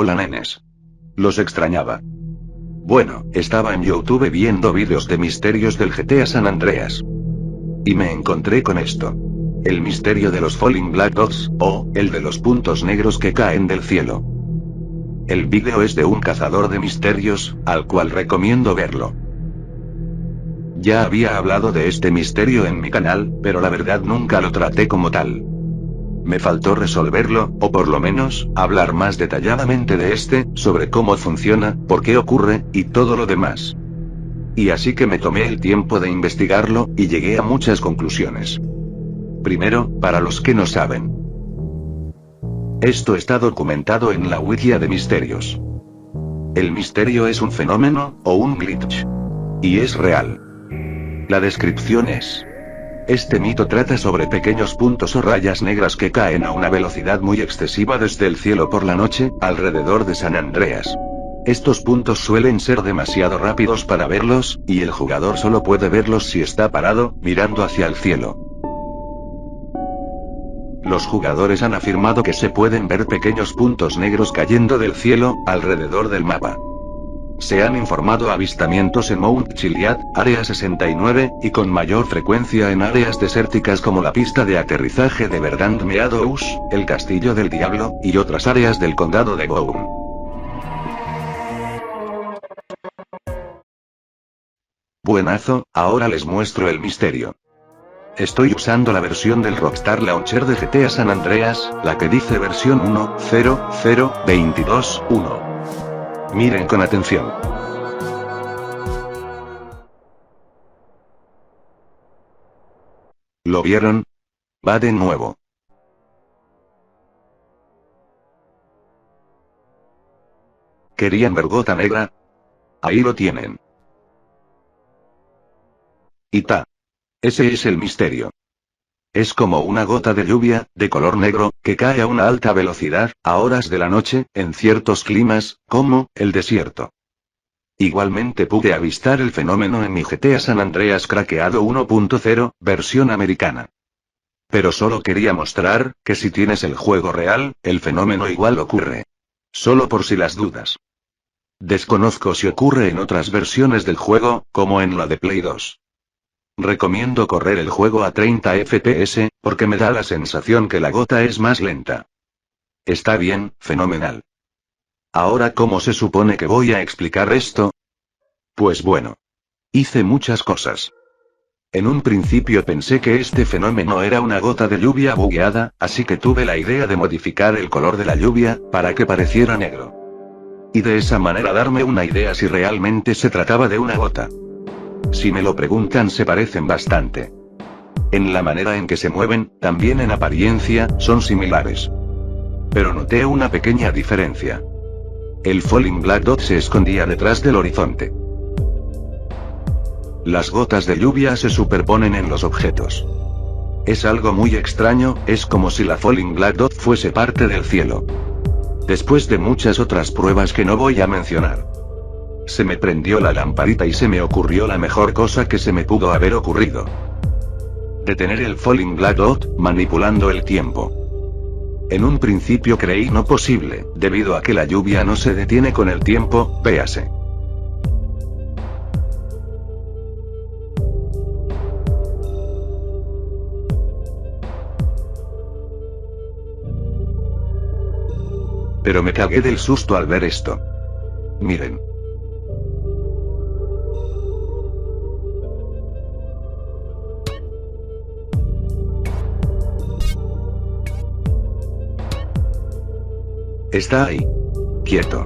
Hola nenes. Los extrañaba. Bueno, estaba en YouTube viendo vídeos de misterios del GTA San Andreas. Y me encontré con esto. El misterio de los Falling Black Dots, o, el de los puntos negros que caen del cielo. El vídeo es de un cazador de misterios, al cual recomiendo verlo. Ya había hablado de este misterio en mi canal, pero la verdad nunca lo traté como tal. Me faltó resolverlo, o por lo menos, hablar más detalladamente de este, sobre cómo funciona, por qué ocurre, y todo lo demás. Y así que me tomé el tiempo de investigarlo, y llegué a muchas conclusiones. Primero, para los que no saben. Esto está documentado en la Wikia de Misterios. El misterio es un fenómeno, o un glitch. Y es real. La descripción es: este mito trata sobre pequeños puntos o rayas negras que caen a una velocidad muy excesiva desde el cielo por la noche, alrededor de San Andreas. Estos puntos suelen ser demasiado rápidos para verlos, y el jugador solo puede verlos si está parado, mirando hacia el cielo. Los jugadores han afirmado que se pueden ver pequeños puntos negros cayendo del cielo, alrededor del mapa. Se han informado avistamientos en Mount Chiliad, Área 69, y con mayor frecuencia en áreas desérticas como la pista de aterrizaje de Verdant Meadows, el Castillo del Diablo, y otras áreas del condado de Bourne. Buenazo, ahora les muestro el misterio. Estoy usando la versión del Rockstar Launcher de GTA San Andreas, la que dice versión 1.0.0.22.1. Miren con atención. ¿Lo vieron? Va de nuevo. ¿Querían ver gota negra? Ahí lo tienen. Y ta. Ese es el misterio. Es como una gota de lluvia, de color negro, que cae a una alta velocidad, a horas de la noche, en ciertos climas, como el desierto. Igualmente pude avistar el fenómeno en mi GTA San Andreas craqueado 1.0, versión americana. Pero solo quería mostrar, que si tienes el juego real, el fenómeno igual ocurre. Solo por si las dudas. Desconozco si ocurre en otras versiones del juego, como en la de Play 2. Recomiendo correr el juego a 30 FPS, porque me da la sensación que la gota es más lenta. Está bien, fenomenal. Ahora, ¿cómo se supone que voy a explicar esto? Pues bueno. Hice muchas cosas. En un principio pensé que este fenómeno era una gota de lluvia bugueada, así que tuve la idea de modificar el color de la lluvia, para que pareciera negro. Y de esa manera darme una idea si realmente se trataba de una gota. Si me lo preguntan, se parecen bastante. En la manera en que se mueven, también en apariencia, son similares. Pero noté una pequeña diferencia. El Falling Black Dot se escondía detrás del horizonte. Las gotas de lluvia se superponen en los objetos. Es algo muy extraño, es como si la Falling Black Dot fuese parte del cielo. Después de muchas otras pruebas que no voy a mencionar, se me prendió la lamparita y se me ocurrió la mejor cosa que se me pudo haber ocurrido. Detener el Falling Black Dot, manipulando el tiempo. En un principio creí no posible, debido a que la lluvia no se detiene con el tiempo, véase. Pero me cagué del susto al ver esto. Miren. Está ahí. Quieto.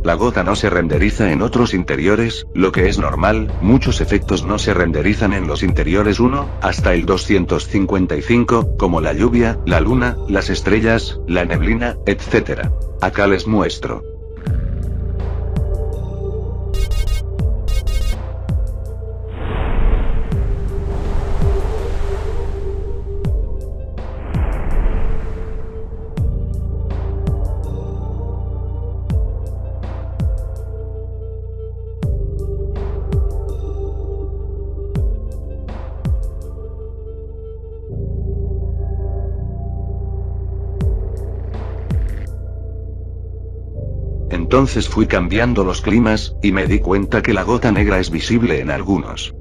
La gota no se renderiza en otros interiores, lo que es normal, muchos efectos no se renderizan en los interiores 1, hasta el 255, como la lluvia, la luna, las estrellas, la neblina, etc. Acá les muestro. Entonces fui cambiando los climas, y me di cuenta que la gota negra es visible en algunos.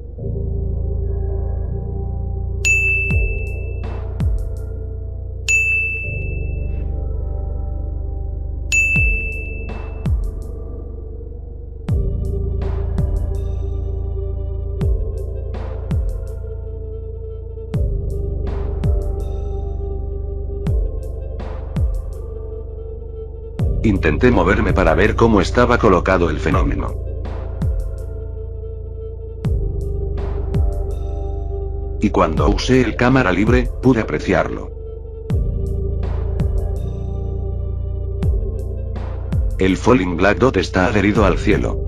Intenté moverme para ver cómo estaba colocado el fenómeno. Y cuando usé el cámara libre, pude apreciarlo. El Falling Black Dot está adherido al cielo.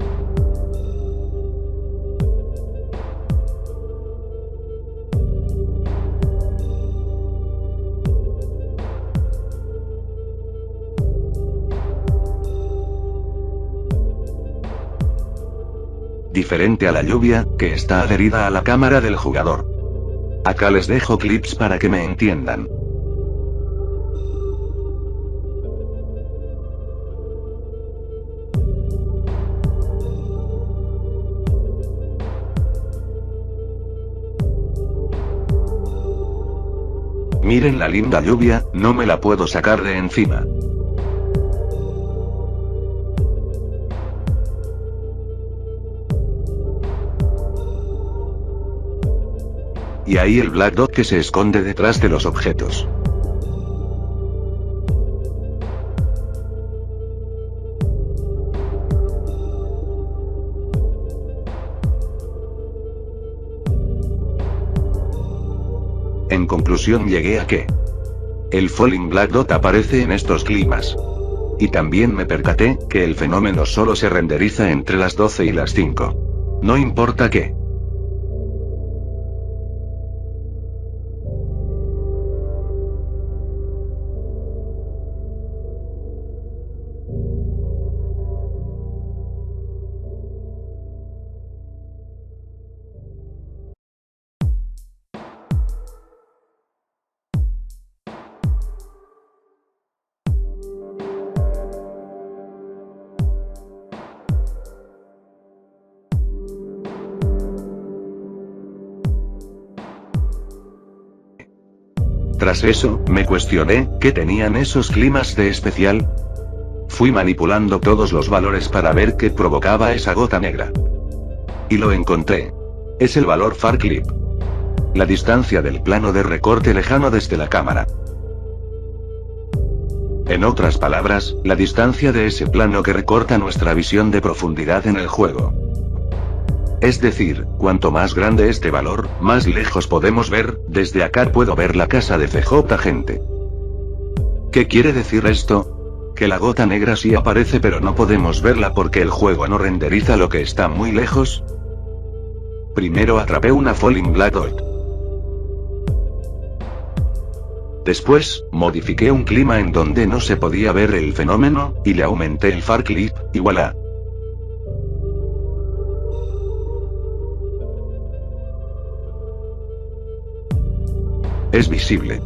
Diferente a la lluvia, que está adherida a la cámara del jugador. Acá les dejo clips para que me entiendan. Miren la linda lluvia, no me la puedo sacar de encima. Y ahí el Black Dot que se esconde detrás de los objetos. En conclusión llegué a que el Falling Black Dot aparece en estos climas. Y también me percaté que el fenómeno solo se renderiza entre las 12 y las 5. No importa qué. Tras eso, me cuestioné, ¿qué tenían esos climas de especial? Fui manipulando todos los valores para ver qué provocaba esa gota negra. Y lo encontré. Es el valor Far Clip. La distancia del plano de recorte lejano desde la cámara. En otras palabras, la distancia de ese plano que recorta nuestra visión de profundidad en el juego. Es decir, cuanto más grande este valor, más lejos podemos ver. Desde acá puedo ver la casa de CJ gente. ¿Qué quiere decir esto? Que la gota negra sí aparece pero no podemos verla porque el juego no renderiza lo que está muy lejos. Primero atrapé una Falling Black Dot. Después, modifiqué un clima en donde no se podía ver el fenómeno, y le aumenté el Far Clip, y voilà. Es visible.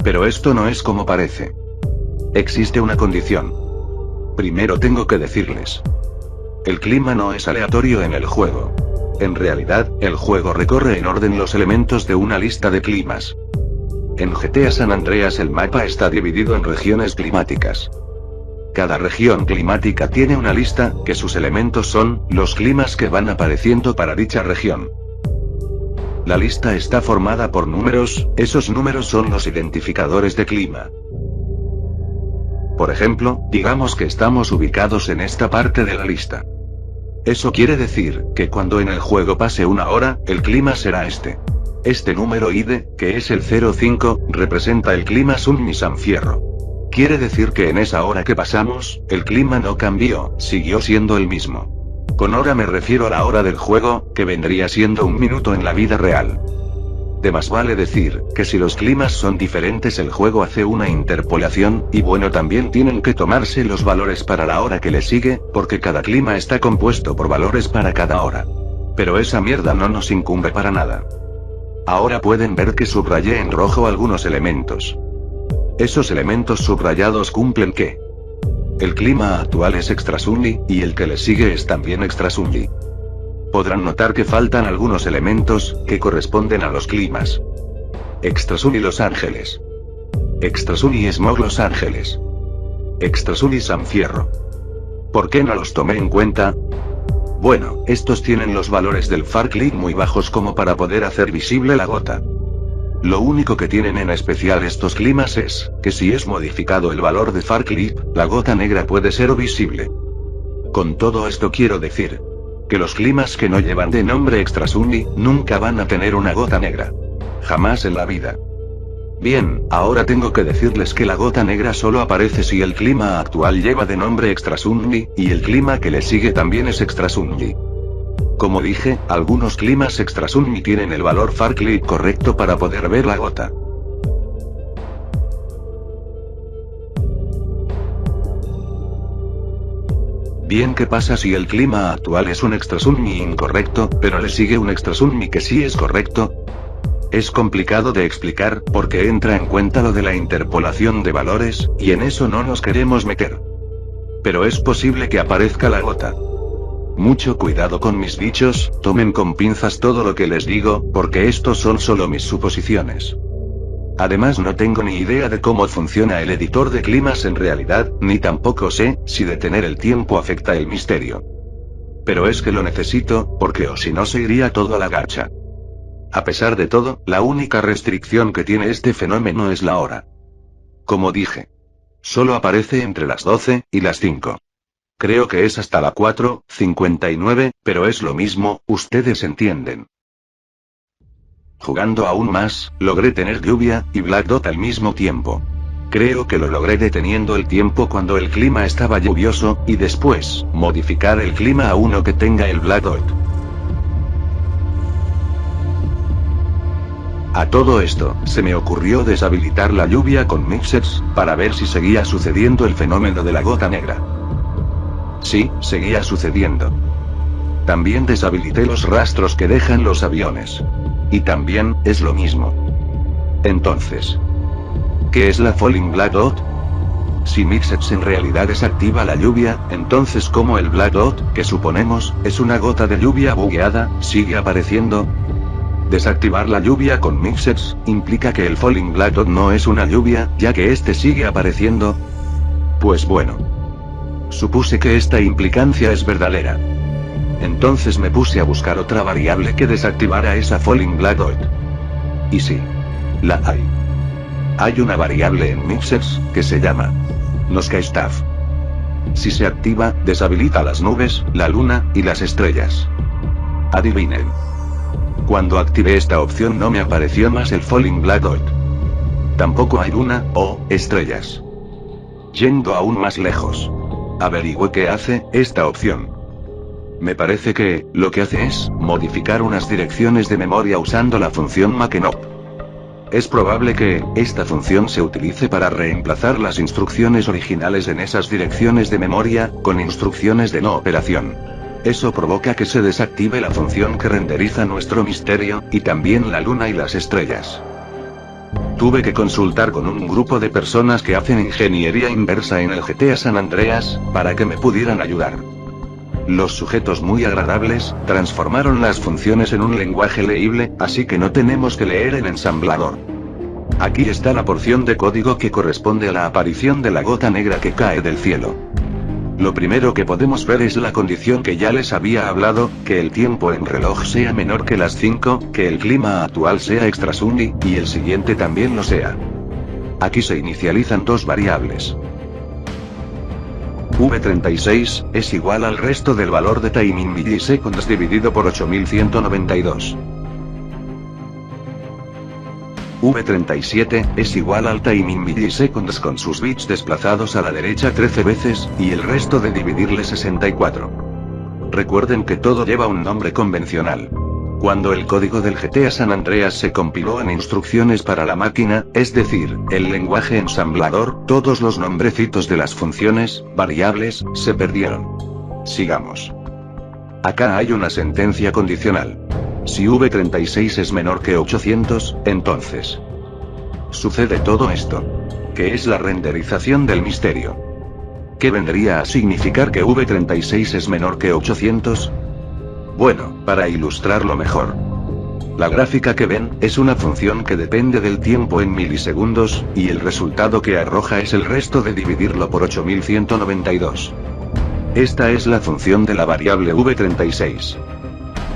Pero esto no es como parece. Existe una condición. Primero tengo que decirles. El clima no es aleatorio en el juego. En realidad, el juego recorre en orden los elementos de una lista de climas. En GTA San Andreas el mapa está dividido en regiones climáticas. Cada región climática tiene una lista, que sus elementos son, los climas que van apareciendo para dicha región. La lista está formada por números, esos números son los identificadores de clima. Por ejemplo, digamos que estamos ubicados en esta parte de la lista. Eso quiere decir, que cuando en el juego pase una hora, el clima será este. Este número ID, que es el 05, representa el clima Sun San Fierro. Quiere decir que en esa hora que pasamos, el clima no cambió, siguió siendo el mismo. Con hora me refiero a la hora del juego, que vendría siendo un minuto en la vida real. De más vale decir, que si los climas son diferentes el juego hace una interpolación, y bueno también tienen que tomarse los valores para la hora que le sigue, porque cada clima está compuesto por valores para cada hora. Pero esa mierda no nos incumbe para nada. Ahora pueden ver que subrayé en rojo algunos elementos. Esos elementos subrayados cumplen que el clima actual es extrasunli, y el que le sigue es también extrasunli. Podrán notar que faltan algunos elementos, que corresponden a los climas. Extrasunli Los Ángeles. Extrasunli Smog Los Ángeles. Extrasunli San Fierro. ¿Por qué no los tomé en cuenta? Bueno, estos tienen los valores del far clip muy bajos como para poder hacer visible la gota. Lo único que tienen en especial estos climas es, que si es modificado el valor de far clip, la gota negra puede ser visible. Con todo esto quiero decir, que los climas que no llevan de nombre extrasunli, nunca van a tener una gota negra. Jamás en la vida. Bien, ahora tengo que decirles que la gota negra solo aparece si el clima actual lleva de nombre extrasunli, y el clima que le sigue también es extrasunli. Como dije, algunos climas extrasunli tienen el valor far clip correcto para poder ver la gota. Bien, ¿qué pasa si el clima actual es un extrasunmi incorrecto, pero le sigue un extrasunmi que sí es correcto? Es complicado de explicar, porque entra en cuenta lo de la interpolación de valores, y en eso no nos queremos meter. Pero es posible que aparezca la gota. Mucho cuidado con mis dichos, tomen con pinzas todo lo que les digo, porque estos son solo mis suposiciones. Además no tengo ni idea de cómo funciona el editor de climas en realidad, ni tampoco sé, si detener el tiempo afecta el misterio. Pero es que lo necesito, porque o si no se iría todo a la gacha. A pesar de todo, la única restricción que tiene este fenómeno es la hora. Como dije. Solo aparece entre las 12 y las 5. Creo que es hasta la 4:59, pero es lo mismo, ustedes entienden. Jugando aún más, logré tener lluvia y Black Dot al mismo tiempo. Creo que lo logré deteniendo el tiempo cuando el clima estaba lluvioso, y después, modificar el clima a uno que tenga el Black Dot. A todo esto, se me ocurrió deshabilitar la lluvia con Mixers, para ver si seguía sucediendo el fenómeno de la gota negra. Sí, seguía sucediendo. También deshabilité los rastros que dejan los aviones. Y también, es lo mismo. Entonces, ¿qué es la Falling Black Dot? Si Mixers en realidad desactiva la lluvia, entonces ¿cómo el Black Dot, que suponemos, es una gota de lluvia bugueada, sigue apareciendo? Desactivar la lluvia con Mixers, implica que el Falling Black Dot no es una lluvia, ya que este sigue apareciendo. Pues bueno. Supuse que esta implicancia es verdadera. Entonces me puse a buscar otra variable que desactivara esa Falling Black Dot. Y sí. La hay. Hay una variable en Mixers, que se llama NoSkyStuff. Si se activa, deshabilita las nubes, la luna, y las estrellas. Adivinen. Cuando activé esta opción no me apareció más el Falling Black Dot. Tampoco hay luna, o estrellas. Yendo aún más lejos. Averigüé qué hace esta opción. Me parece que, lo que hace es, modificar unas direcciones de memoria usando la función makenop. Es probable que, esta función se utilice para reemplazar las instrucciones originales en esas direcciones de memoria, con instrucciones de no operación. Eso provoca que se desactive la función que renderiza nuestro misterio, y también la luna y las estrellas. Tuve que consultar con un grupo de personas que hacen ingeniería inversa en el GTA San Andreas, para que me pudieran ayudar. Los sujetos muy agradables, transformaron las funciones en un lenguaje leíble, así que no tenemos que leer el ensamblador. Aquí está la porción de código que corresponde a la aparición de la gota negra que cae del cielo. Lo primero que podemos ver es la condición que ya les había hablado, que el tiempo en reloj sea menor que las 5, que el clima actual sea extrasunli, y el siguiente también lo sea. Aquí se inicializan dos variables. V36, es igual al resto del valor de time in milliseconds dividido por 8192. V37, es igual al time in milliseconds con sus bits desplazados a la derecha 13 veces, y el resto de dividirle 64. Recuerden que todo lleva un nombre convencional. Cuando el código del GTA San Andreas se compiló en instrucciones para la máquina, es decir, el lenguaje ensamblador, todos los nombrecitos de las funciones, variables, se perdieron. Sigamos. Acá hay una sentencia condicional. Si V36 es menor que 800, entonces sucede todo esto. ¿Qué es la renderización del misterio? ¿Qué vendría a significar que V36 es menor que 800? Bueno, para ilustrarlo mejor. La gráfica que ven, es una función que depende del tiempo en milisegundos, y el resultado que arroja es el resto de dividirlo por 8192. Esta es la función de la variable V36.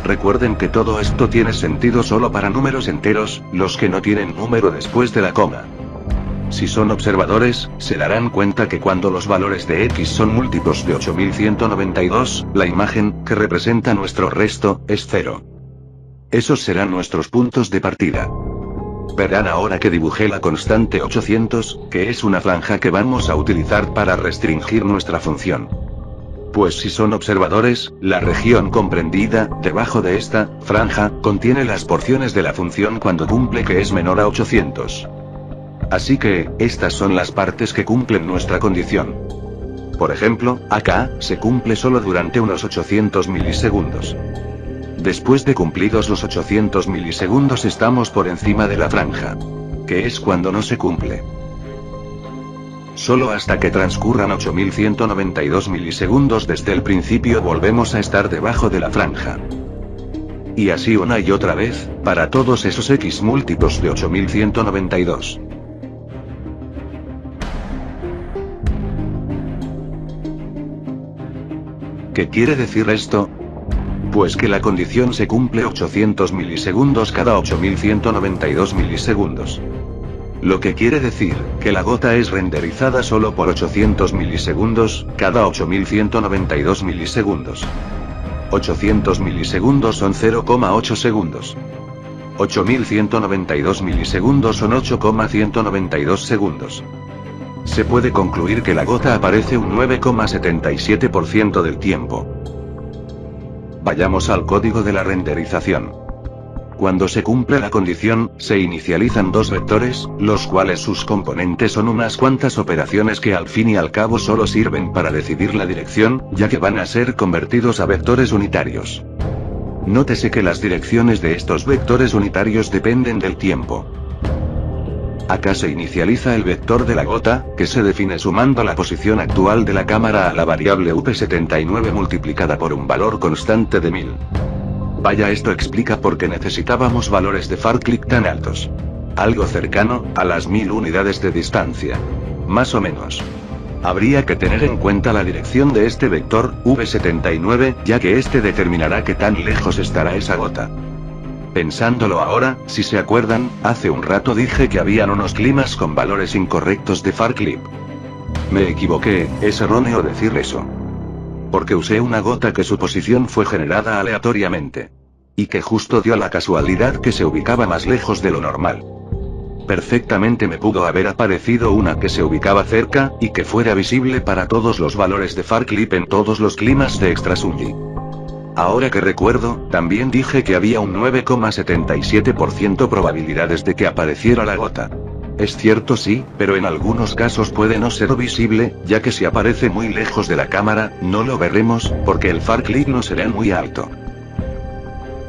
Recuerden que todo esto tiene sentido solo para números enteros, los que no tienen número después de la coma. Si son observadores, se darán cuenta que cuando los valores de X son múltiplos de 8192, la imagen, que representa nuestro resto, es 0. Esos serán nuestros puntos de partida. Verán ahora que dibujé la constante 800, que es una franja que vamos a utilizar para restringir nuestra función. Pues si son observadores, la región comprendida, debajo de esta franja, contiene las porciones de la función cuando cumple que es menor a 800. Así que, estas son las partes que cumplen nuestra condición. Por ejemplo, acá, se cumple solo durante unos 800 milisegundos. Después de cumplidos los 800 milisegundos estamos por encima de la franja. Que es cuando no se cumple. Solo hasta que transcurran 8192 milisegundos desde el principio volvemos a estar debajo de la franja. Y así una y otra vez, para todos esos X múltiplos de 8192. ¿Qué quiere decir esto? Pues que la condición se cumple 800 milisegundos cada 8192 milisegundos. Lo que quiere decir, que la gota es renderizada solo por 800 milisegundos, cada 8192 milisegundos. 800 milisegundos son 0,8 segundos. 8192 milisegundos son 8,192 segundos. Se puede concluir que la gota aparece un 9,77% del tiempo. Vayamos al código de la renderización. Cuando se cumple la condición, se inicializan dos vectores, los cuales sus componentes son unas cuantas operaciones que al fin y al cabo solo sirven para decidir la dirección, ya que van a ser convertidos a vectores unitarios. Nótese que las direcciones de estos vectores unitarios dependen del tiempo. Acá se inicializa el vector de la gota, que se define sumando la posición actual de la cámara a la variable V79 multiplicada por un valor constante de 1000. Vaya, esto explica por qué necesitábamos valores de FARCLIP tan altos. Algo cercano a las 1000 unidades de distancia. Más o menos. Habría que tener en cuenta la dirección de este vector, V79, ya que este determinará qué tan lejos estará esa gota. Pensándolo ahora, si se acuerdan, hace un rato dije que habían unos climas con valores incorrectos de FARCLIP. Me equivoqué, es erróneo decir eso. Porque usé una gota que su posición fue generada aleatoriamente. Y que justo dio la casualidad que se ubicaba más lejos de lo normal. Perfectamente me pudo haber aparecido una que se ubicaba cerca, y que fuera visible para todos los valores de FARCLIP en todos los climas de Extrasungi. Ahora que recuerdo, también dije que había un 9,77% probabilidades de que apareciera la gota. Es cierto, sí, pero en algunos casos puede no ser visible, ya que si aparece muy lejos de la cámara, no lo veremos, porque el FARCLIP no será muy alto.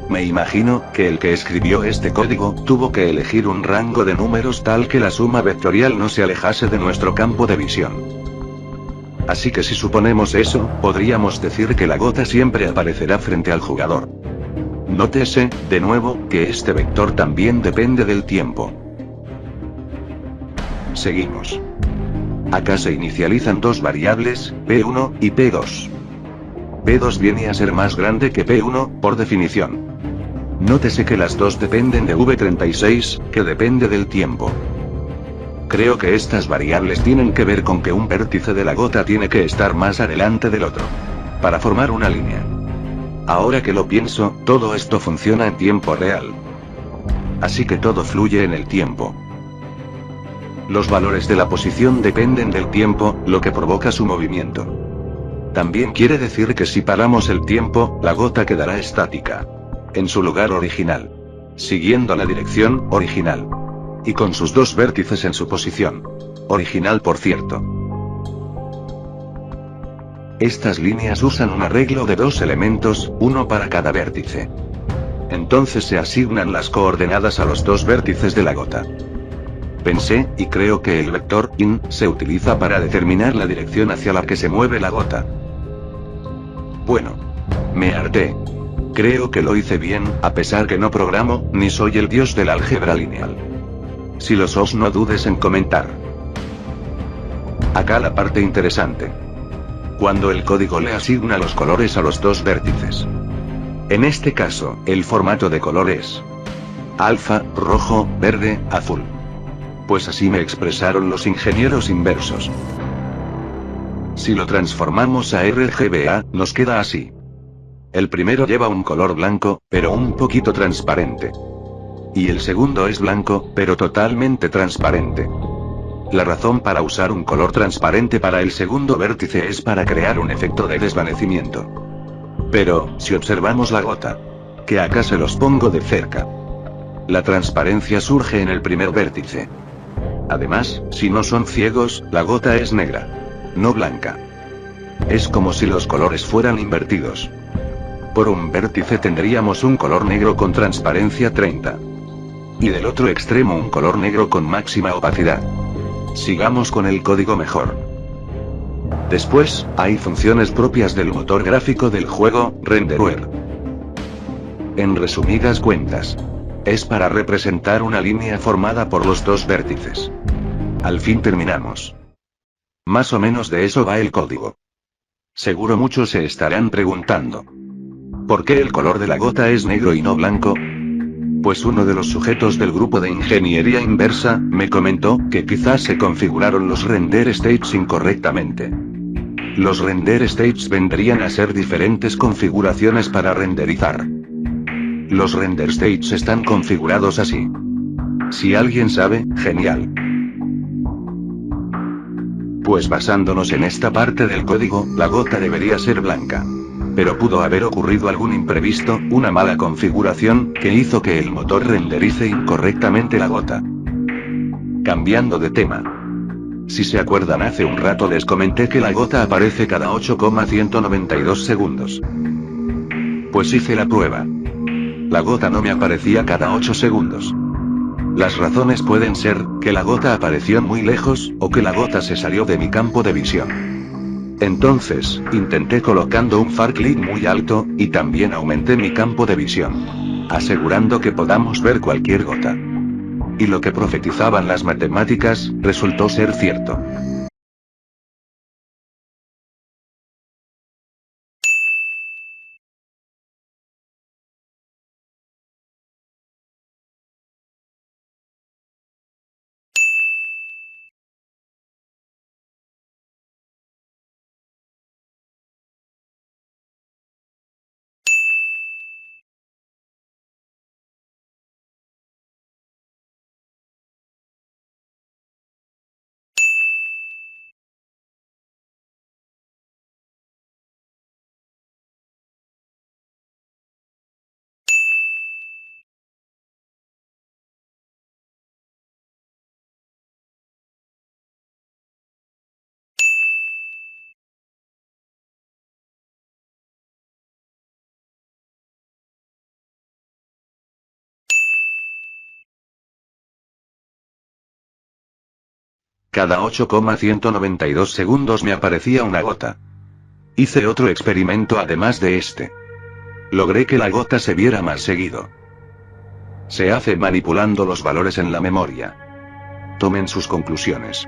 Me imagino que el que escribió este código tuvo que elegir un rango de números tal que la suma vectorial no se alejase de nuestro campo de visión. Así que si suponemos eso, podríamos decir que la gota siempre aparecerá frente al jugador. Nótese, de nuevo, que este vector también depende del tiempo. Seguimos. Acá se inicializan dos variables, P1 y P2. P2 viene a ser más grande que P1, por definición. Nótese que las dos dependen de V36, que depende del tiempo. Creo que estas variables tienen que ver con que un vértice de la gota tiene que estar más adelante del otro. Para formar una línea. Ahora que lo pienso, todo esto funciona en tiempo real. Así que todo fluye en el tiempo. Los valores de la posición dependen del tiempo, lo que provoca su movimiento. También quiere decir que si paramos el tiempo, la gota quedará estática. en su lugar original, siguiendo la dirección original, y con sus dos vértices en su posición original, por cierto. Estas líneas usan un arreglo de dos elementos, uno para cada vértice. Entonces se asignan las coordenadas a los dos vértices de la gota. Pensé, y creo que el vector in se utiliza para determinar la dirección hacia la que se mueve la gota. Bueno, me harté. Creo que lo hice bien, a pesar que no programo, ni soy el dios del álgebra lineal. Si lo sos, no dudes en comentar. Acá la parte interesante. Cuando el código le asigna los colores a los dos vértices. En este caso, el formato de color es alfa, rojo, verde, azul. Pues así me expresaron los ingenieros inversos. Si lo transformamos a RGBA, nos queda así. El primero lleva un color blanco, pero un poquito transparente. Y el segundo es blanco, pero totalmente transparente. La razón para usar un color transparente para el segundo vértice es para crear un efecto de desvanecimiento. Pero, si observamos la gota, que acá se los pongo de cerca, la transparencia surge en el primer vértice. Además, si no son ciegos, la gota es negra, no blanca. Es como si los colores fueran invertidos. Por un vértice tendríamos un color negro con transparencia 30. Y del otro extremo un color negro con máxima opacidad. Sigamos con el código mejor. Después, hay funciones propias del motor gráfico del juego, Renderer. En resumidas cuentas, es para representar una línea formada por los dos vértices. Al fin terminamos. Más o menos de eso va el código. Seguro muchos se estarán preguntando: ¿por qué el color de la gota es negro y no blanco? Pues uno de los sujetos del grupo de ingeniería inversa, me comentó, que quizás se configuraron los render states incorrectamente. Los render states vendrían a ser diferentes configuraciones para renderizar. Los render states están configurados así. Si alguien sabe, genial. Pues basándonos en esta parte del código, la gota debería ser blanca. Pero pudo haber ocurrido algún imprevisto, una mala configuración, que hizo que el motor renderice incorrectamente la gota. Cambiando de tema. Si se acuerdan, hace un rato les comenté que la gota aparece cada 8,192 segundos. Pues hice la prueba. La gota no me aparecía cada 8 segundos. Las razones pueden ser, que la gota apareció muy lejos, o que la gota se salió de mi campo de visión. Entonces, intenté colocando un far clip muy alto, y también aumenté mi campo de visión, asegurando que podamos ver cualquier gota. Y lo que profetizaban las matemáticas, resultó ser cierto. Cada 8,192 segundos me aparecía una gota. Hice otro experimento además de este. Logré que la gota se viera más seguido. Se hace manipulando los valores en la memoria. Tomen sus conclusiones.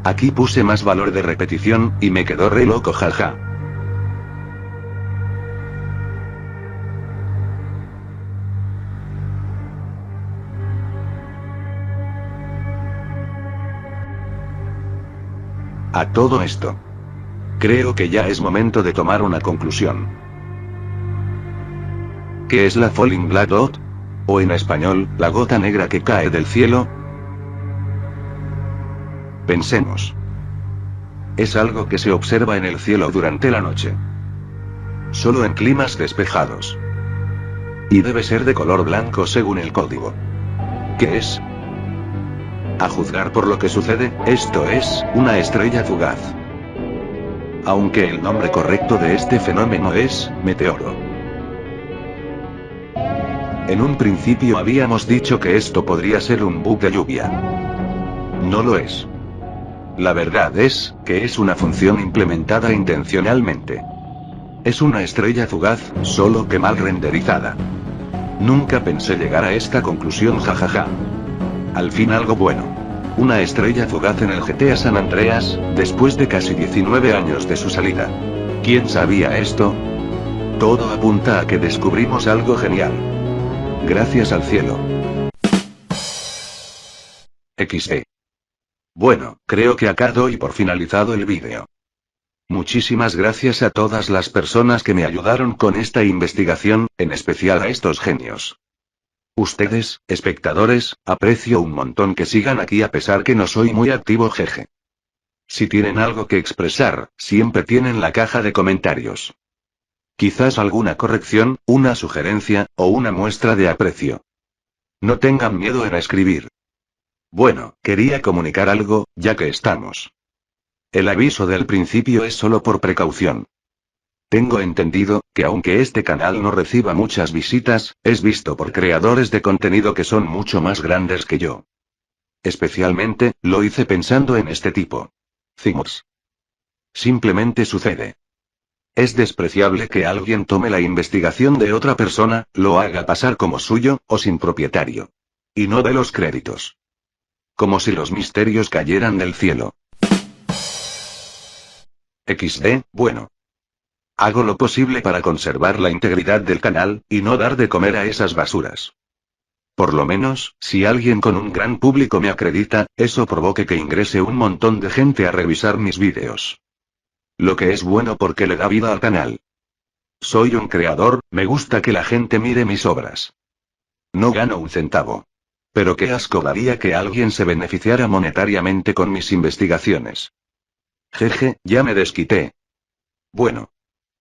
Aquí puse más valor de repetición, y me quedó re loco, jaja. A todo esto, creo que ya es momento de tomar una conclusión. ¿Qué es la Falling Black Dot? O en español, la gota negra que cae del cielo. Pensemos. Es algo que se observa en el cielo durante la noche. Solo en climas despejados. Y debe ser de color blanco según el código. ¿Qué es? A juzgar por lo que sucede, esto es, una estrella fugaz. Aunque el nombre correcto de este fenómeno es, meteoro. En un principio habíamos dicho que esto podría ser un bug de lluvia. No lo es. La verdad es, que es una función implementada intencionalmente. Es una estrella fugaz, solo que mal renderizada. Nunca pensé llegar a esta conclusión, jajaja. Al fin algo bueno. Una estrella fugaz en el GTA San Andreas, después de casi 19 años de su salida. ¿Quién sabía esto? Todo apunta a que descubrimos algo genial. Gracias al cielo. XD. Bueno, creo que acá doy por finalizado el vídeo. Muchísimas gracias a todas las personas que me ayudaron con esta investigación, en especial a estos genios. Ustedes, espectadores, aprecio un montón que sigan aquí a pesar que no soy muy activo, jeje. Si tienen algo que expresar, siempre tienen la caja de comentarios. Quizás alguna corrección, una sugerencia, o una muestra de aprecio. No tengan miedo en escribir. Bueno, quería comunicar algo, ya que estamos. El aviso del principio es solo por precaución. Tengo entendido, que aunque este canal no reciba muchas visitas, es visto por creadores de contenido que son mucho más grandes que yo. Especialmente, lo hice pensando en este tipo. Things. Simplemente sucede. Es despreciable que alguien tome la investigación de otra persona, lo haga pasar como suyo, o sin propietario. Y no dé los créditos. Como si los misterios cayeran del cielo. XD, bueno. Hago lo posible para conservar la integridad del canal, y no dar de comer a esas basuras. Por lo menos, si alguien con un gran público me acredita, eso provoque que ingrese un montón de gente a revisar mis vídeos. Lo que es bueno porque le da vida al canal. Soy un creador, me gusta que la gente mire mis obras. No gano un centavo. Pero qué asco daría que alguien se beneficiara monetariamente con mis investigaciones. Jeje, ya me desquité. Bueno.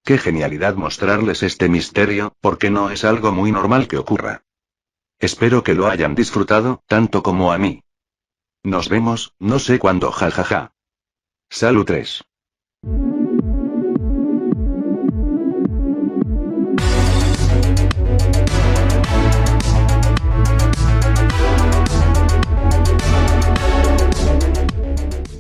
Qué genialidad mostrarles este misterio, porque no es algo muy normal que ocurra. Espero que lo hayan disfrutado, tanto como a mí. Nos vemos, no sé cuándo, jajaja. Salud 3.